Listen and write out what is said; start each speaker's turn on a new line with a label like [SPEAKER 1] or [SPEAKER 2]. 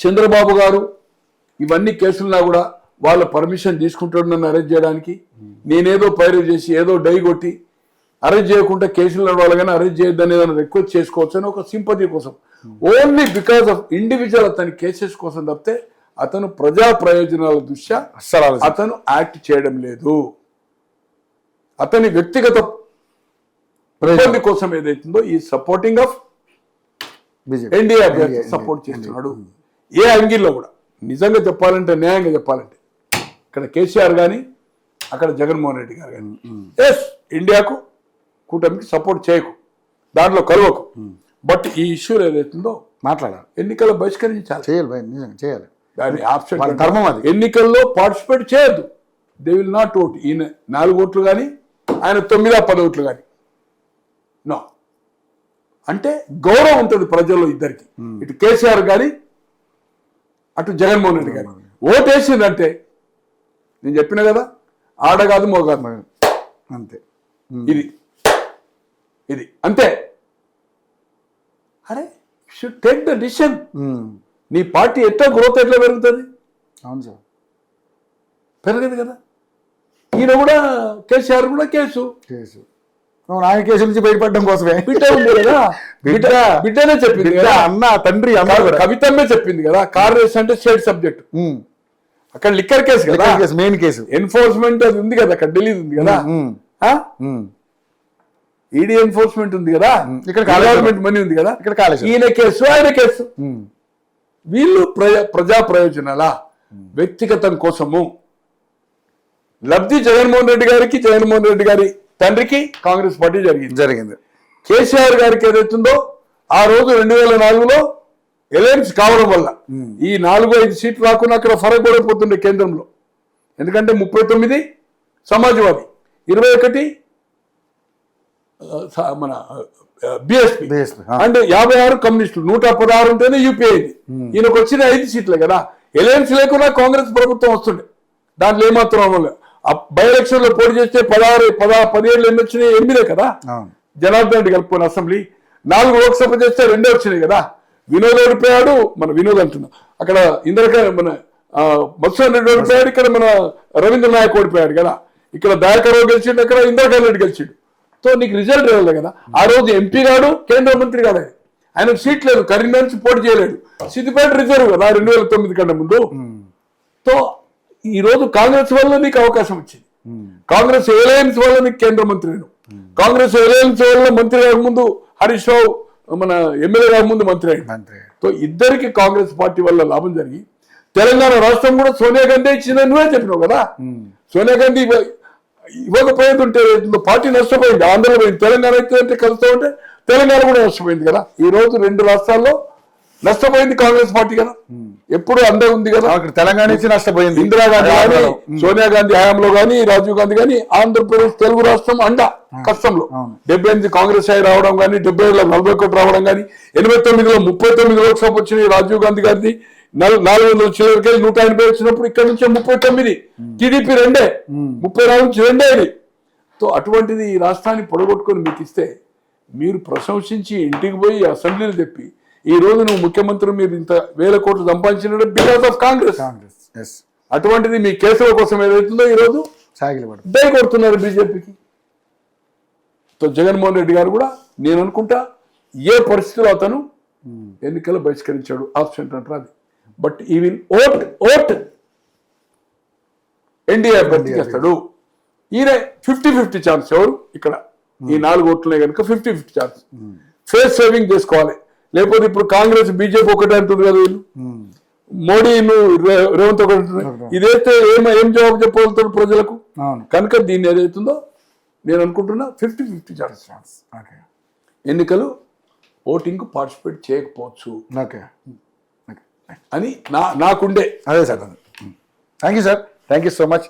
[SPEAKER 1] చంద్రబాబు గారు ఇవన్నీ కేసులున్నా కూడా వాళ్ళ పర్మిషన్ తీసుకుంటాడు నన్ను అరెస్ట్ చేయడానికి. నేనేదో పైరు చేసి ఏదో డై కొట్టి అరెస్ట్ చేయకుండా కేసులు నడవాలి కానీ అరెస్ట్ చేయొద్దని ఏదైనా రిక్వెస్ట్ చేసుకోవచ్చు అని ఒక సింపతి కోసం, ఓన్లీ బికాస్ ఆఫ్ ఇండివిజువల్ అతని కేసెస్ కోసం తప్పితే అతను ప్రజా ప్రయోజనాల దృష్ట్యా అతను యాక్ట్ చేయడం లేదు. అతని వ్యక్తిగత ప్రయోజనం కోసం ఏదైతుందో ఈ సపోర్టింగ్ ఆఫ్ ఎన్డీఏ అభ్యర్థి సపోర్ట్ చేస్తున్నాడు. ఏ యాంగిల్లో కూడా నిజంగా చెప్పాలంటే, న్యాయంగా చెప్పాలంటే, ఇక్కడ కేసీఆర్ కానీ అక్కడ జగన్మోహన్ రెడ్డి గారు కానీ ఎస్ ఇండియాకు కూటమికి సపోర్ట్ చేయకు, దాంట్లో కలవకు, బట్ ఈ ఇష్యూలు ఏదైతుందో మాట్లాడాలి. ఎన్నికల్లో బహిష్కరించాలి,
[SPEAKER 2] చేయాలి.
[SPEAKER 1] దాని ఆప్షన్ ధర్మం అది. ఎన్నికల్లో పార్టిసిపేట్ చేయొద్దు. They will not vote. ఈయన 4 ఓట్లు కానీ ఆయన 9-10 ఓట్లు కానీ నో అంటే గౌరవం ఉంటుంది ప్రజల్లో ఇద్దరికి. ఇటు కేసీఆర్ కానీ అటు జగన్మోహన్ రెడ్డి గారి ఓటు వేసిందంటే నేను చెప్పిన కదా, ఆడ కాదు మో కాదు
[SPEAKER 2] అంతే.
[SPEAKER 1] ఇది అంతే. అరే షుడ్ టేక్ ద డిసిషన్. నీ పార్టీ ఎట్లా గ్రోత్ ఎట్లా పెరుగుతుంది?
[SPEAKER 2] అవును సార్,
[SPEAKER 1] పెరగదు కదా. ఈయన కూడా కేసీఆర్ కూడా కేసు
[SPEAKER 2] ఆయన కేసు నుంచి బయటపడడం కోసమే
[SPEAKER 1] బిడ్డ ఉంది కదా, బిడ్డనే చెప్పింది కదా,
[SPEAKER 2] అన్న తండ్రి
[SPEAKER 1] కవితమ్మే చెప్పింది కదా. కార్ రేస్ అంటే స్టేట్ సబ్జెక్ట్, అక్కడ లిక్కర్ కేసు కదా
[SPEAKER 2] మెయిన్ కేసు.
[SPEAKER 1] ఎన్ఫోర్స్మెంట్ అది ఉంది కదా, అక్కడ ఢిల్లీ ఉంది కదా, ఈడీ ఎన్ఫోర్స్మెంట్ ఉంది కదా, ఇక్కడ గవర్నమెంట్ మనీ ఉంది కదా, ఇక్కడ కాలేజ్. ఈయన కేసు ఆయన కేసు. వీళ్ళు ప్రజా ప్రయోజనాల వ్యక్తిగతం కోసము లబ్ధి జగన్మోహన్ రెడ్డి గారికి, జగన్మోహన్ రెడ్డి గారి తండ్రికి కాంగ్రెస్ పార్టీ జరిగింది. కేసీఆర్ గారికి ఏదైతుందో ఆ రోజు 2004లో ఎలయన్స్ కావడం వల్ల ఈ 4-5 సీట్లు రాకుండా అక్కడ ఫరక్ పడిపోతుండే కేంద్రంలో. ఎందుకంటే 39 సమాజ్వాదీ, 21 మన బిఎస్పీ అంటే 56 కమ్యూనిస్టులు, 116 ఉంటేనే యూపీ అయింది. ఈయనకు వచ్చిన 5 సీట్లే కదా. ఎలయన్స్ లేకుండా కాంగ్రెస్ ప్రభుత్వం వస్తుండే, దాంట్లో ఏమాత్రం అవ్వలే. బై ఎలక్షన్ లో పోటీ చేస్తే 17 ఎన్ని వచ్చినాయి? 8 కదా. జనార్దన్ రెడ్డి కలుపుకొని అసెంబ్లీ 4 లోక్సభ చేస్తే 2 వచ్చినాయి కదా. వినోద్ ఓడిపోయాడు, మన వినోద్ అంటున్నా, అక్కడ మన మత్స్యన్ రెడ్డి ఓడిపోయాడు, ఇక్కడ మన రవీంద్ర నాయక్ ఓడిపోయాడు కదా. ఇక్కడ దయాకరావు గెలిచిండు, అక్కడ ఇంద్రకరణ్ రెడ్డి గెలిచిండు. సో నీకు రిజల్ట్ రాలేదు కదా. ఆ రోజు ఎంపీ గాడు, కేంద్ర మంత్రి కాదు, ఆయనకు సీట్ లేదు, కరీంనగర్ నుంచి పోటీ చేయలేడు. సిద్దిపేట రిజర్వ్ కదా 2009 కన్నా ముందు. సో ఈ రోజు కాంగ్రెస్ వల్ల నీకు అవకాశం వచ్చింది. కాంగ్రెస్ ఎలయన్స్ వల్ల నీకు కేంద్ర మంత్రి, కాంగ్రెస్ ఎలయన్స్ వల్ల మంత్రి కాకముందు హరీష్ రావు మన ఎమ్మెల్యే కాకముందు మంత్రి అయ్యింది. సో ఇద్దరికి కాంగ్రెస్ పార్టీ వల్ల లాభం జరిగి తెలంగాణ రాష్ట్రం కూడా సోనియా గాంధీ ఇచ్చిందని నువ్వే చెప్పినావు కదా. సోనియా గాంధీ ఇవ్వకపోయేది పార్టీ నష్టపోయింది. ఆంధ్రలో పోయింది, తెలంగాణ అయితే కలుస్తూ ఉంటే తెలంగాణ కూడా నష్టపోయింది కదా. ఈ రోజు 2 రాష్ట్రాల్లో నష్టపోయింది కాంగ్రెస్ పార్టీ కదా. ఎప్పుడు అందే ఉంది కదా,
[SPEAKER 2] తెలంగాణ నుంచి నష్టపోయింది.
[SPEAKER 1] ఇందిరాగాంధీ కానీ, సోనియా గాంధీ హయాంలో కానీ, రాజీవ్ గాంధీ కానీ, ఆంధ్రప్రదేశ్ తెలుగు రాష్ట్రం కష్టంలో 78 కాంగ్రెస్ అయి రావడం కానీ, 77లో 41 రావడం కానీ, 89లో 39 లోక్సభ వచ్చినాయి రాజీవ్ గాంధీ గారిది. 400 చిల్లరకెళ్ళి 180 వచ్చినప్పుడు ఇక్కడ నుంచి 39 టీడీపీ 2 34 నుంచి 2 సో అటువంటిది ఈ రాష్ట్రాన్ని పొడగొట్టుకొని మీకు ఇస్తే మీరు ప్రశంసించి ఇంటికి పోయి అసెంబ్లీలు తెప్పి ఈ రోజు నువ్వు ముఖ్యమంత్రి మీరు ఇంత 1000 కోట్లు సంపాదించిన బికాస్ ఆఫ్ కాంగ్రెస్. అటువంటిది మీ కేసుల కోసం ఏదైతుందో ఈ రోజు దయ కొడుతున్నారు బీజేపీకి. సో జగన్మోహన్ రెడ్డి గారు కూడా నేను అనుకుంటా ఏ పరిస్థితిలో అతను ఎన్నికలు బహిష్కరించాడు, ఆప్షన్ అంటారు అది. బట్ ఈ విల్ ఓట్ ఎన్డీఏ అభ్యర్థి చేస్తాడు. ఈయన 50-50 ఛాన్స్. ఎవరు ఇక్కడ ఈ 4 ఓట్లనే కనుక 50-50 ఛాన్స్. ఫేస్ సేవింగ్ చేసుకోవాలి, లేకపోతే ఇప్పుడు కాంగ్రెస్ బీజేపీ ఒకటే అంటుంది కదా, వీళ్ళు మోడీ రేవంత్ ఒకటి అంటున్నారు. ఇదైతే ఏం జవాబు చెప్పగలుగుతాడు ప్రజలకు? కనుక దీన్ని ఏదైతుందో నేను అనుకుంటున్నా 50-50 ఛాన్స్. ఎన్నికలు ఓటింగ్ పార్టిసిపేట్ చేయకపోవచ్చు అని నాకుండే.
[SPEAKER 2] అదే sir. Thank you sir, thank you so much.